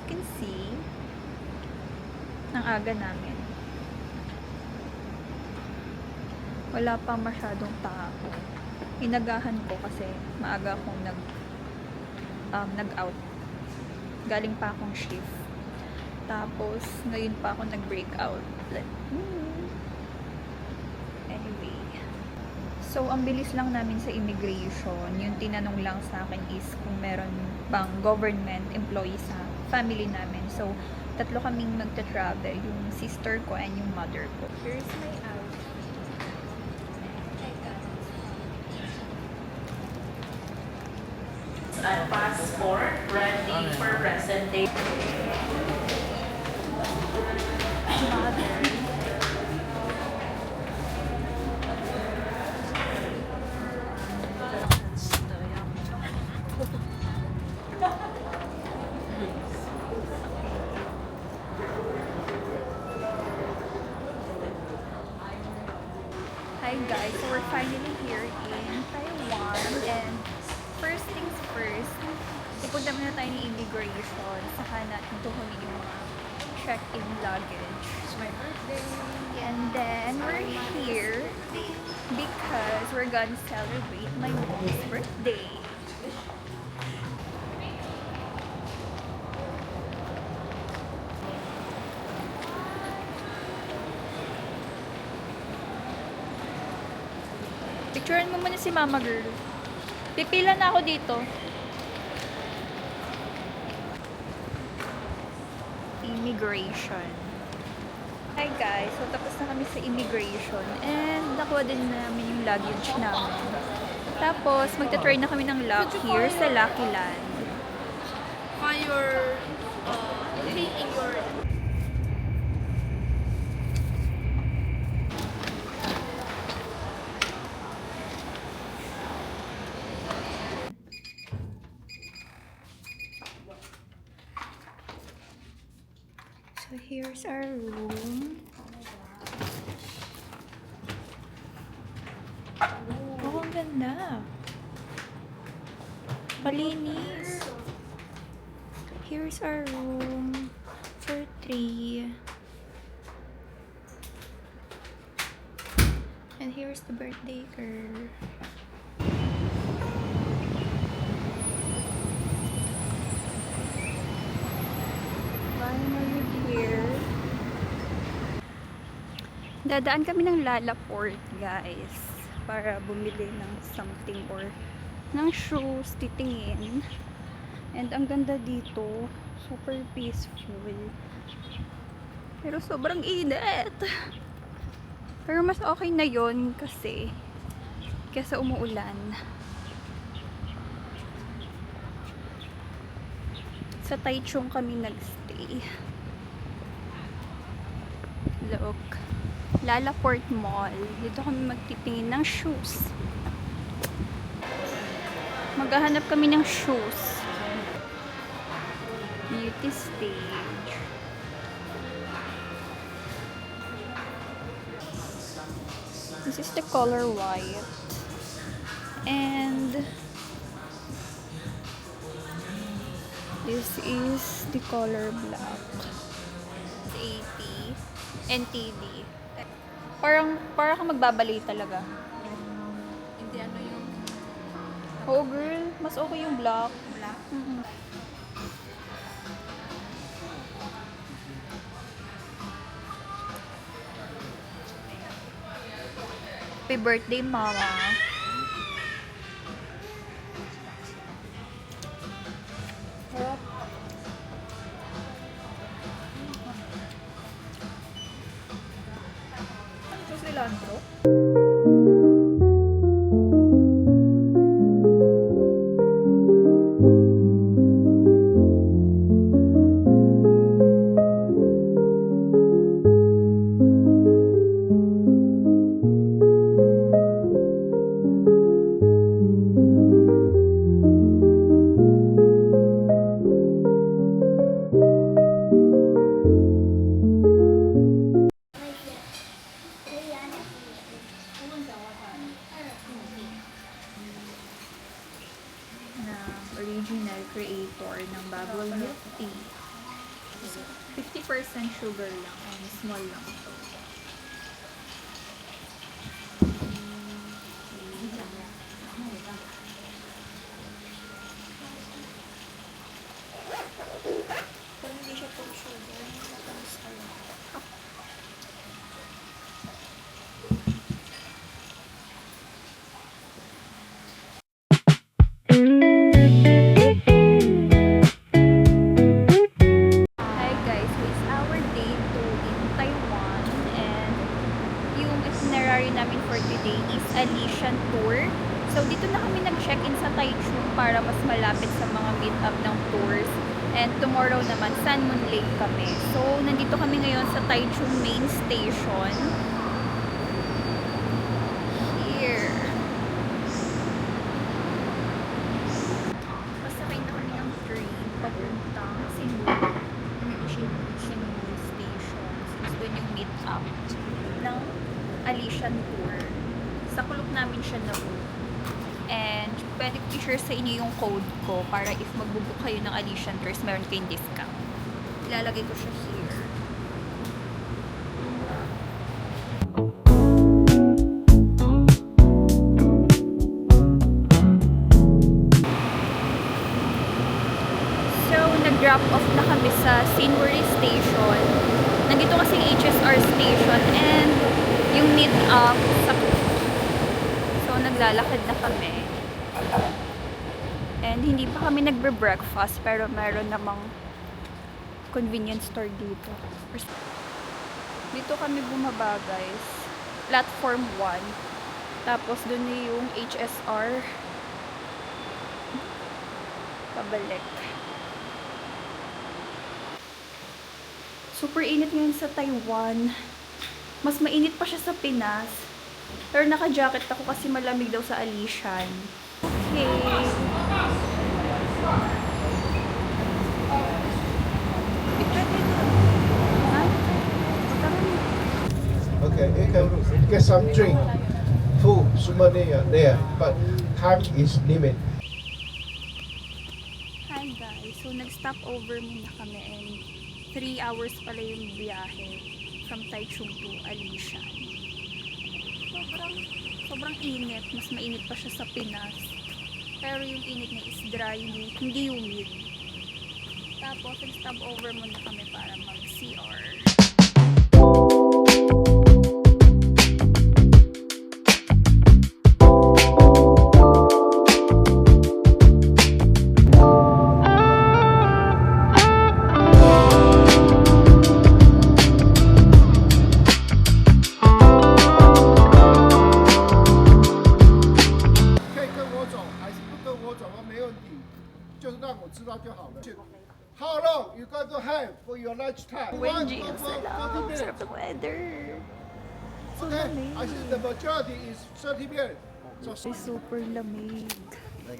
can see, ang aga namin. Wala pa masyadong tao. Inagahan ko kasi maaga akong nag-out. Galing pa akong shift. Tapos, ngayon pa ako nag-breakout. Anyway. So, ang bilis lang namin sa immigration. Yung tinanong lang sa akin is kung meron bang government employee sa family namin. So, tatlo kaming magta-travel. Yung sister ko and yung mother ko. Here's my outfit. At passport ready for presentation. Hi guys, so we're finally here in Taiwan and first things first, pupunta muna tayo ng immigration, saka natin kukunin yung mga check-in luggage. It's my birthday! And then we're here because we're gonna celebrate my mom's birthday. Picturean mo muna si Mama Girl. Pipila na ako dito. Immigration. Hi guys, so tapos na kami sa immigration and nakuha din namin yung luggage namin. Tapos magta-try na kami ng luck here sa Lucky Land. Find your in your So here's our room. Oh, ang ganda. Malinis. Here's our room for 3. And here's the birthday girl. Finally here. Dadaan kami ng Lalaport, guys, para bumili ng something or ng shoes, titingin. And ang ganda dito, super peaceful. Pero sobrang init. Pero mas okay na yon kasi kesa umuulan. Sa Taichung kami nagstay. Look. Lalaport Mall. Dito kami magtitingin ng shoes. Maghahanap kami ng shoes. Beauty stage. This is the color white. And this is the color black. 80 NTD. Parang kang magbabalay talaga. hindi ano yung Oh girl, mas okay yung black. black. Happy birthday, mama. Sarap. Ito cilantro. 2% sugar lang. And small lang ito. Kung hindi siya puro sugar, matamis talaga. Hi guys, so it's our day 2 in Taiwan and yung itinerary namin for today is a Lishan tour. So dito na kami nag-check-in sa Taichung para mas malapit sa mga meet-up ng tours. And tomorrow naman, Sun Moon Lake kami. So nandito kami ngayon sa Taichung Main Station. Here. Pasakay na kami ng train papuntang Sinmu Station. Since doon yung meet up ng Alishan Tour. Sa kulok namin siya na room. And pwede ko i-share sa inyo yung code ko para if magbubook kayo ng Alishan Tours, meron kayong discount. Ilalagay ko siya here. So, nag-drop off na kami sa Sinwari Station. Nandito kasing HSR Station and yung meet up sa... So, naglalakad na kami. And hindi pa kami nagbe-breakfast pero meron namang convenience store dito. Dito kami bumaba guys. Platform 1. Tapos dun na yung HSR. Pabalik. Super init ngayon sa Taiwan. Mas mainit pa siya sa Pinas. Pero naka-jacket ako kasi malamig daw sa Alishan. Okay. Okay, you can get some drink, food, souvenir there, but time is limit. Hi guys. So nag-stop over muna kami and 3 hours pala yung biyahe from Taichung to Alishan. Sobrang init. Mas mainit pa siya sa Pinas. Pero yung init niya is dry, hindi humid. Tapos nag-stop over muna kami para mag-CR. How long you going to have for your lunch time? Windy ang salaw. Sarap ng weather. So Okay, lamig. I think the majority is 30 minutes. So Ay, super lamig. How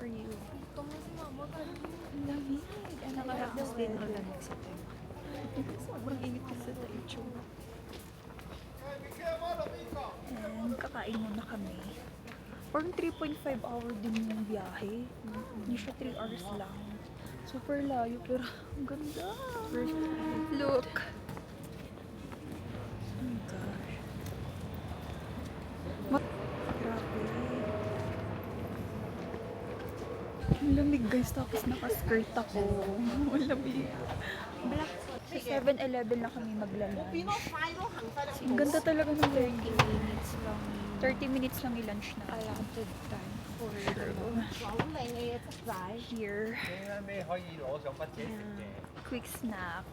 are you? Lamig. Nakaraos din ang lamig sa tayo. Sobrang init kasi sa Taichung. And kakain muna kami. Parang 3.5 hour din yung biyahe. Hindi siya 3 hours lang. Super layo pero ang ganda. Look. Oh my gosh. Grabe. Ang lamig guys, tapos naka-skirt ako. Ang lamig. Sa 7-Eleven na kami magla-lunch. Ang ganda talaga ng 30 minutes lang. 30 minutes lang i-lunch na. Allotted time for here. Quick snack.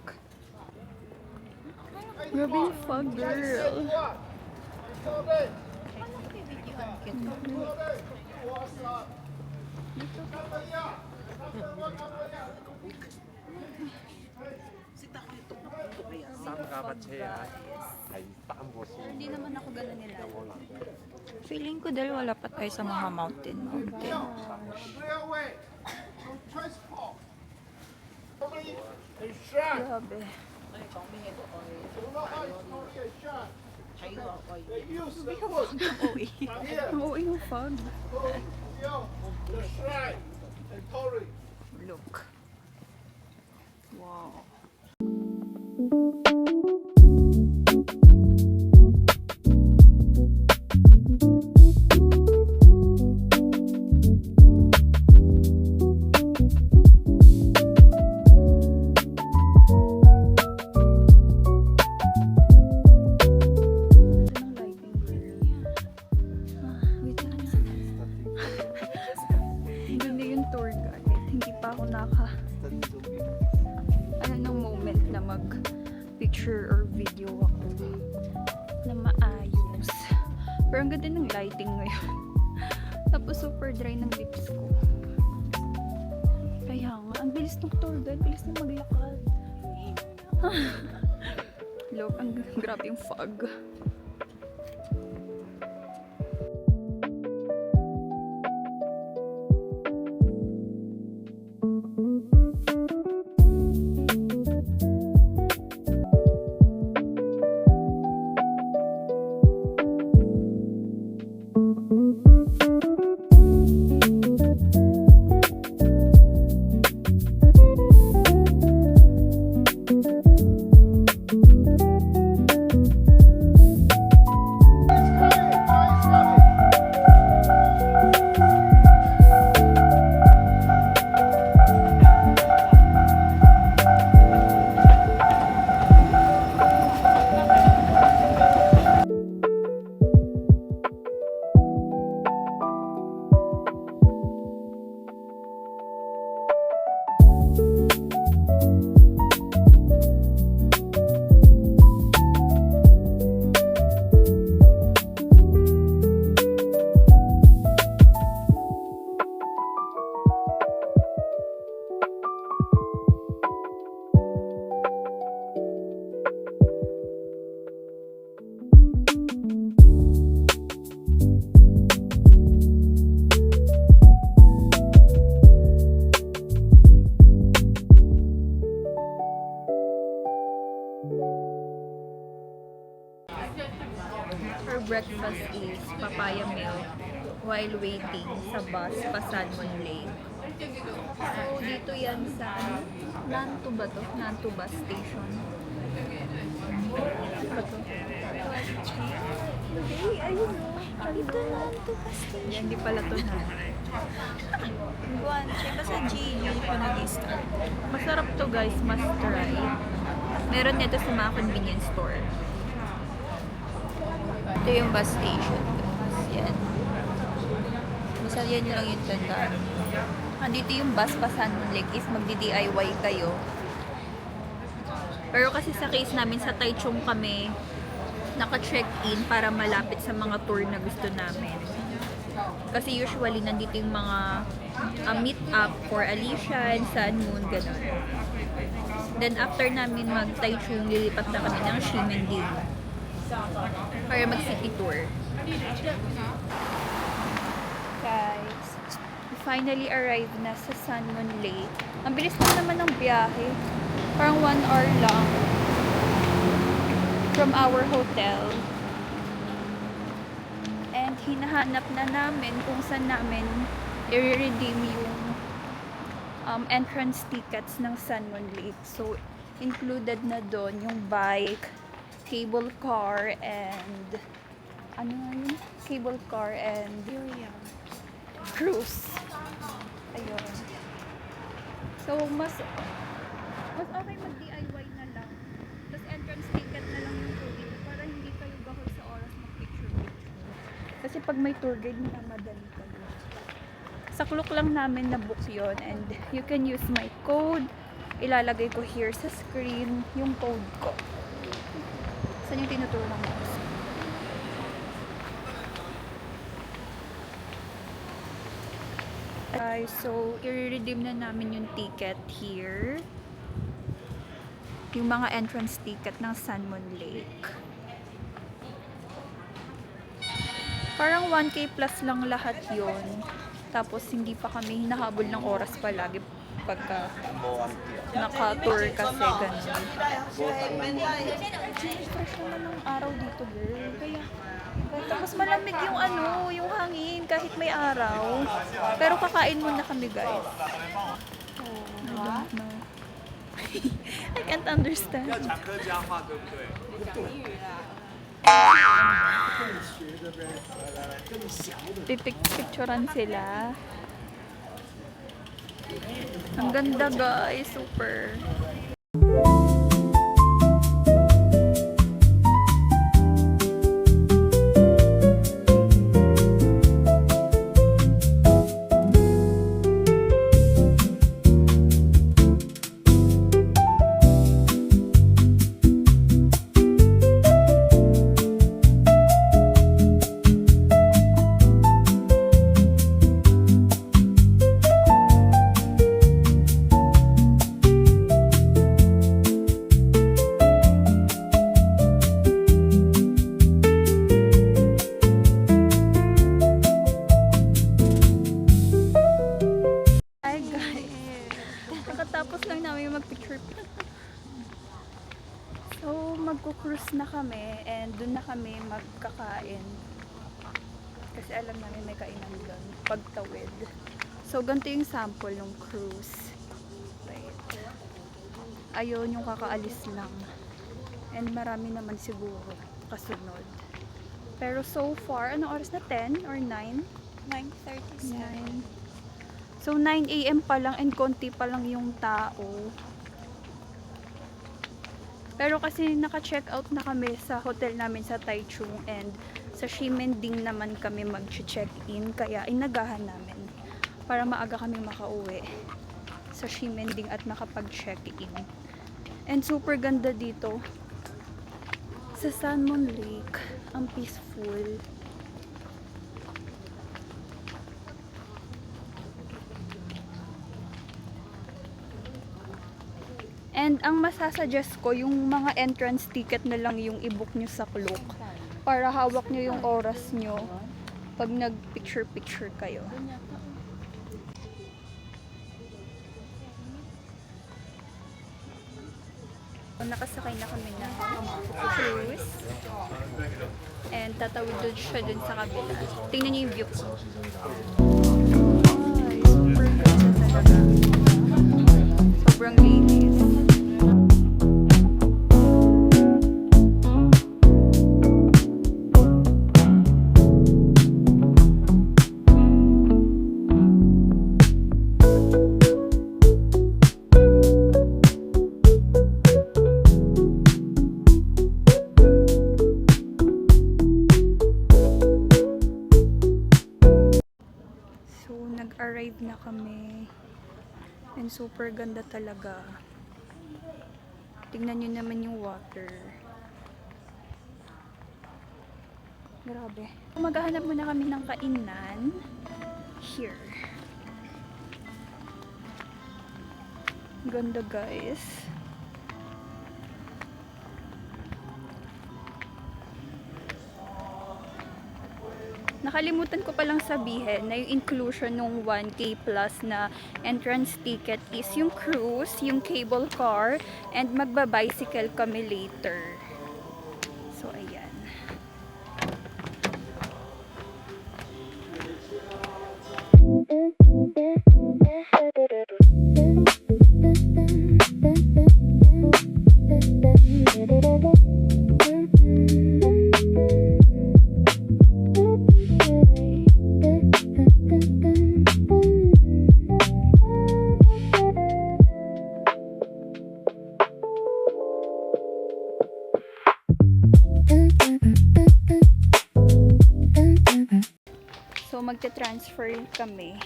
Grabe yung fun, girl. Hindi naman ako ganun nila. Feeling ko dahil wala pa tayo sa mga mountain. railway, transport. It's shot. Grabe. You know how it's going to get shot. They use the wood here Oo, yung fog. for the shrine and Torii. Look. Wow. Ganda yung tour guide. Hindi pa ako ng moment na mag picture or video ako na maayos. Pero ang ganda ng lighting ngayon. Tapos super dry ng lips ko. Kaya nga, ang bilis ng tour guide. Bilis na maglakad. Look, ang grabe yung fog. Our breakfast is papaya milk while waiting sa bus pa Salmon Lake. So, dito yan sa Nanto ba to? Nanto bus station. Ano ba to? Hey, ayun o. Ito na ito kasi. Yan, di pala to na. Guanche, basta GU pa nag-start. Masarap to guys, must try. Meron nito sa mga convenience store. Ito yung bus station. Yan. Basta yan lang yung tandaan. Andito yung bus pa Salmon Lake is magdi-DIY kayo. Pero kasi sa case namin sa Taichung kami naka-check-in para malapit sa mga tour na gusto namin. Kasi usually nandito yung mga meet-up for Alishan, Sun Moon, gano'n. Then after namin mag-Taichung, lilipat na kami ng Ximending para mag-city tour. Guys, we finally arrived na sa Sun Moon Lake. Ang bilis na naman ng biyahe. Parang 1 hour lang from our hotel. And hinahanap na namin kung saan namin i-redeem yung entrance tickets ng Sun Moon Lake. So, included na doon yung bike, cable car, and ano nga yun? Cable car and cruise. Ayun. So, mas okay mag-DIY na lang. Tapos entrance ticket na lang yung tour guide para hindi kayo gahol sa oras mag-picture-picture. Kasi pag may tour guide, minamadali kayo. Sa Klook lang namin na-book yun, and you can use my code. Ilalagay ko here sa screen yung code ko. Saan yung tinuturo ng mouse? So, i-redeem na namin yung ticket here. Yung mga entrance ticket ng Sun Moon Lake. Parang 1K plus lang lahat yon. Tapos hindi pa kami hinahabol ng oras palagi pagka naka-tour kasi ganun. Fresh naman ng araw dito, girl. Kaya malamig yung ano, yung hangin kahit may araw. Pero kakain muna kami, guys. Oh, I don't know. I can't understand. Pipicturan sila. Ang ganda, guys. Super. Hi guys! Kakatapos lang namin mag-picture. So, magko-cruise na kami and dun na kami magkakain. Kasi alam namin may kainan doon. Pagtawid. So, ganito yung sample ng cruise. Right. Ayun yung kakaalis lang. And marami naman siguro kasunod. Pero so far, anong oras na? 10 or 9? 9:37. 9. So, 9 AM pa lang and konti pa lang yung tao. Pero kasi naka-check out na kami sa hotel namin sa Taichung and sa Ximending naman kami mag-check in. Kaya inagahan namin para maaga kami makauwi sa Ximending at makapag-check in. And super ganda dito sa Sanmon Lake. Ang peaceful. And ang masasuggest ko, yung mga entrance ticket na lang yung i-book nyo sa Klook. Para hawak nyo yung oras nyo pag nag-picture-picture kayo. Nakasakay na kami na cruise. And tatawid doon siya dun sa kabila. Tingnan nyo yung view. Ay, super ganda talaga. Sobrang linis. So, nag-arrive na kami. And super ganda talaga. Tingnan nyo naman yung water. Grabe. Maghahanap muna kami ng kainan. Here. Ganda, guys. Nakalimutan ko palang sabihin na yung inclusion ng 1K plus na entrance ticket is yung cruise, yung cable car, and magba-bicycle kami later. So, ayan. So, magte-transfer kami.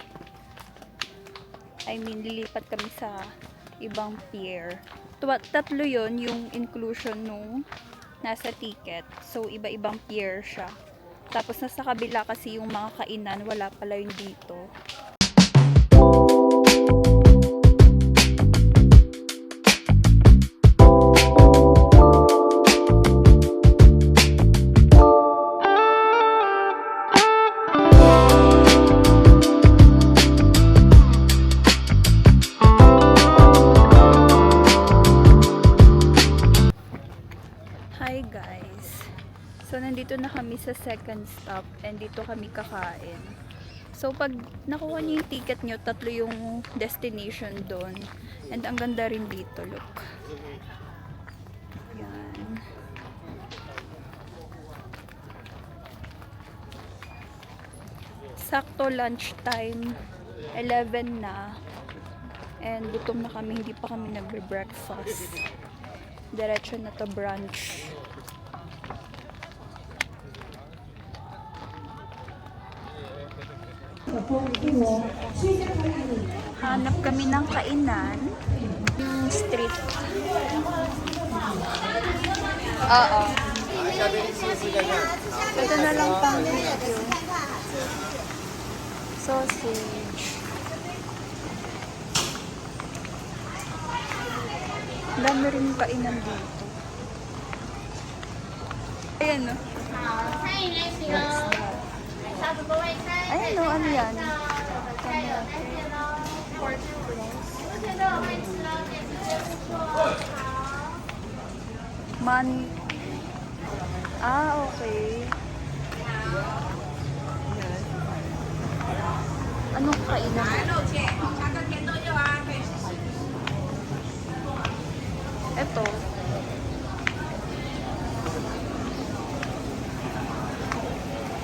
I mean, lilipat kami sa ibang pier. Tatlo yon yung inclusion nung nasa ticket. So, iba-ibang pier siya. Tapos, nasa kabila kasi yung mga kainan, wala pala yung dito. So, nandito na kami sa second stop and dito kami kakain. So, pag nakuha niyo yung ticket niyo, 3 yung destination doon. And ang ganda rin dito, look. Yan. Sakto lunchtime, 11 na. And gutom na kami, hindi pa kami nagbe-breakfast. Diretso na to brunch. Hanap kami ng kainan. Yung street. Oo. Ito na lang pang medyo. Sausage. Dami rin kainan dito. Ayan o. Ayan o, ano yan? Okay. Anong kainan? Ito.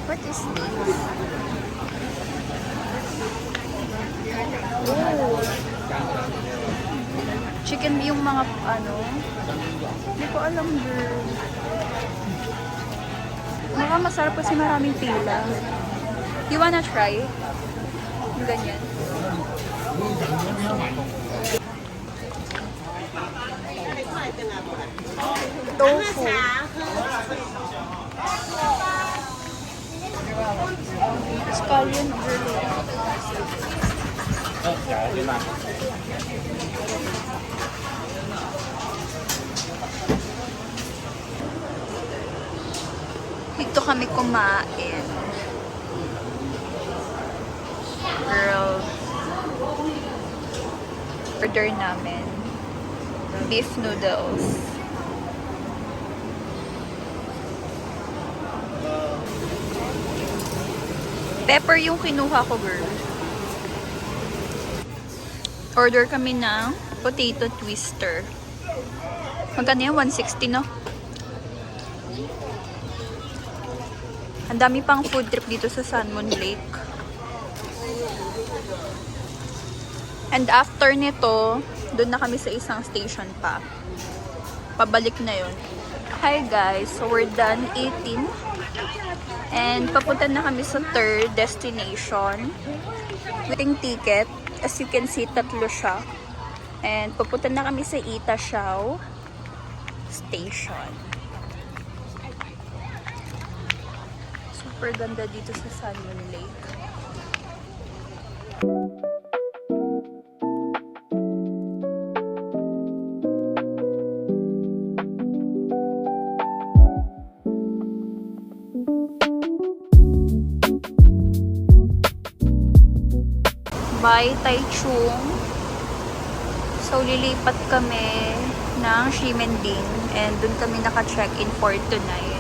What is this? Oh. Chicken yung mga ano. Hindi ko alam, girl. Baka masarap kasi maraming pila. You wanna try? Yung ganyan. Tofu. Scallion grill. Dito kami kumain. Girl. Order namin. Beef noodles. Pepper yung kinuha ko, girl. Order kami ng potato twister. Magkano yan? 160, no? Ang dami pang food trip dito sa Salmon Lake. And after nito, doon na kami sa isang station pa. Pabalik na yun. Hi guys, so we're done eating. And papunta na kami sa third destination. Waiting ticket. As you can see, 3 siya. And papunta na kami sa Itasiao Station. Super ganda dito sa Salmon Lake. By Taichung. So, lilipat kami ng Ximending and dun kami naka-check-in for tonight.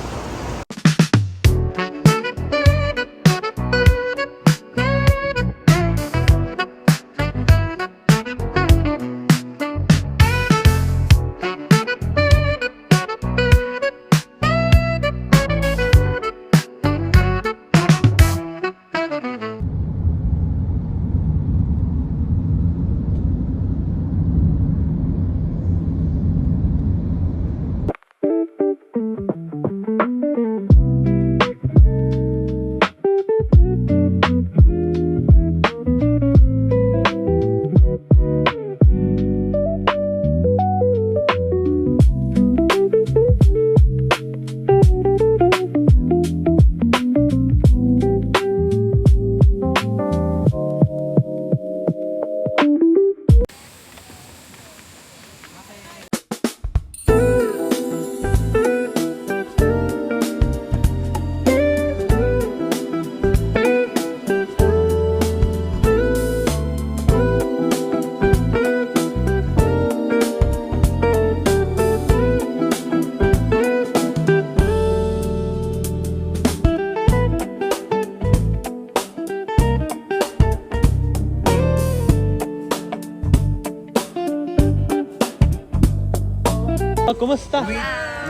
Kumusta?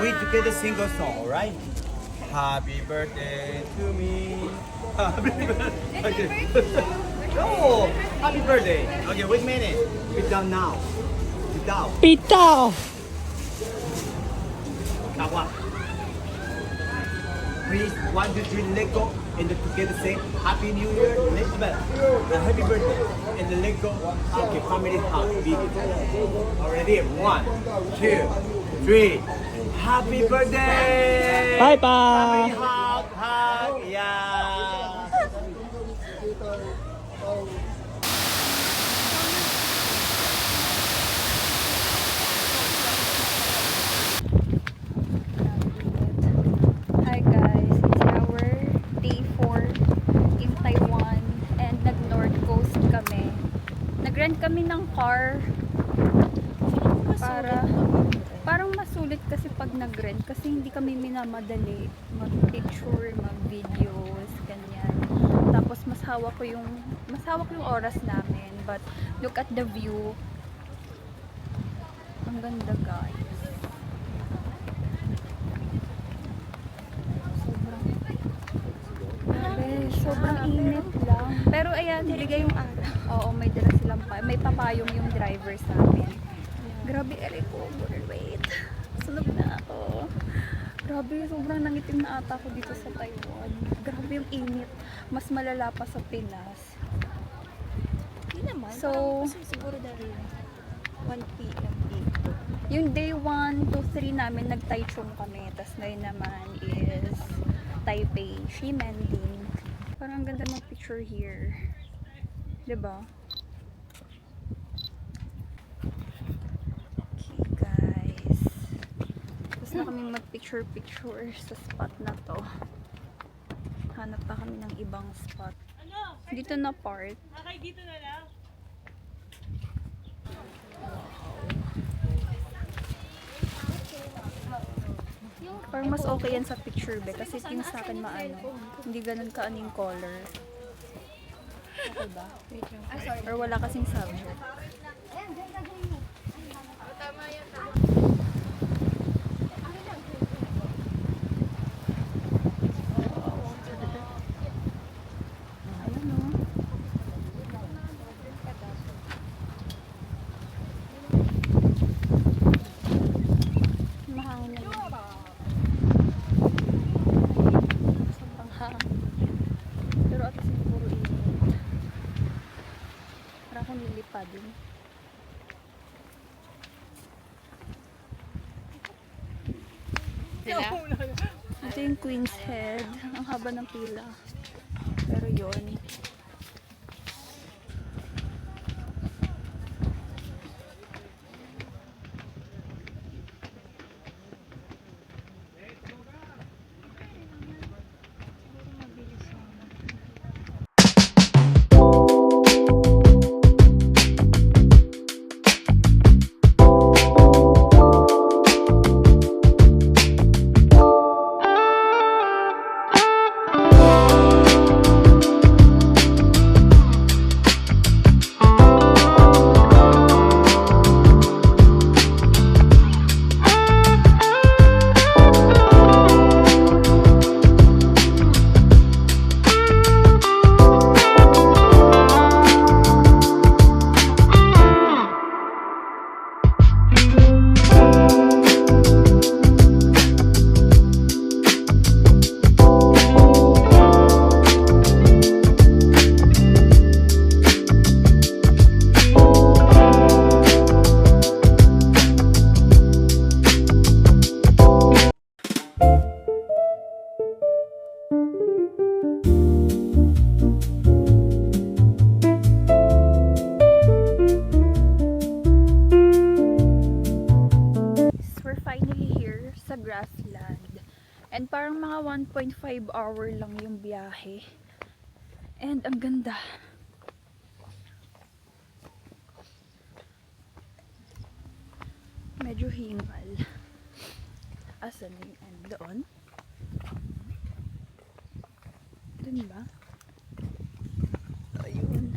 We together sing a song, alright? Happy birthday to me. Happy birthday. No, happy birthday. Okay, wait a minute. Sit down now. Sit down. Pitaw! Kawa. Please, 1, 2, 3, let go. And then together say Happy New Year. Let's happy birthday. And then let go. Okay, family hug. Big. Already. 1, 2, 3. Happy birthday. Bye Family pa! hug. Yeah. Hi guys, it's our day 4 in Taiwan and nag-North Coast kami. Nag-rent kami ng car para parang masulit kasi pag nag-rent kasi hindi kami minamadali mag-picture, mag-videos, ganyan. Tapos mas hawak yung oras namin, but look at the view. Ang ganda guys. Sobrang init lang. Pero ayan, hiligay yung araw. Oo, may dala silang may papayong yung driver sa amin. Grabe, aray ko. Wait. Sunog na ako. Grabe, sobrang nangitim na ata ako dito sa Taiwan. Grabe yung init. Mas malala pa sa Pinas. Hindi naman. So, Kasi siguro dahil 1 p.m. dito. yung day 1 to 3 namin nag-Taichung kami. Tapos ngayon naman is Taipei, Ximending. Parang ang ganda ng picture here. 'Di ba? Okay, guys. Tapos na kami mag-picture sa spot na to. Hanap pa kami ng ibang spot. Dito na part. Okay, dito na lang. Parang mas okay yan sa picture be kasi yung sa akin maano. Hindi ganun kaaning color. Okay ba? Or wala kasing subject. Ayan o. Mahangin na lang. Sobrang hangin. Pero at least puro init. Para akong lilipadin. Ito yung Queen's Head. Ang haba ng pila. Pero yun. Grassland. And parang mga 1.5 hour lang yung biyahe. And ang ganda. Medyo hingal. Asan yung end doon? Doon ba? Ayun.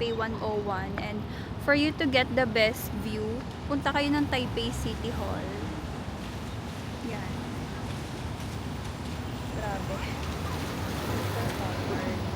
Taipei 101. And for you to get the best view, punta kayo ng Taipei City Hall. Yan. Grabe. Super forward.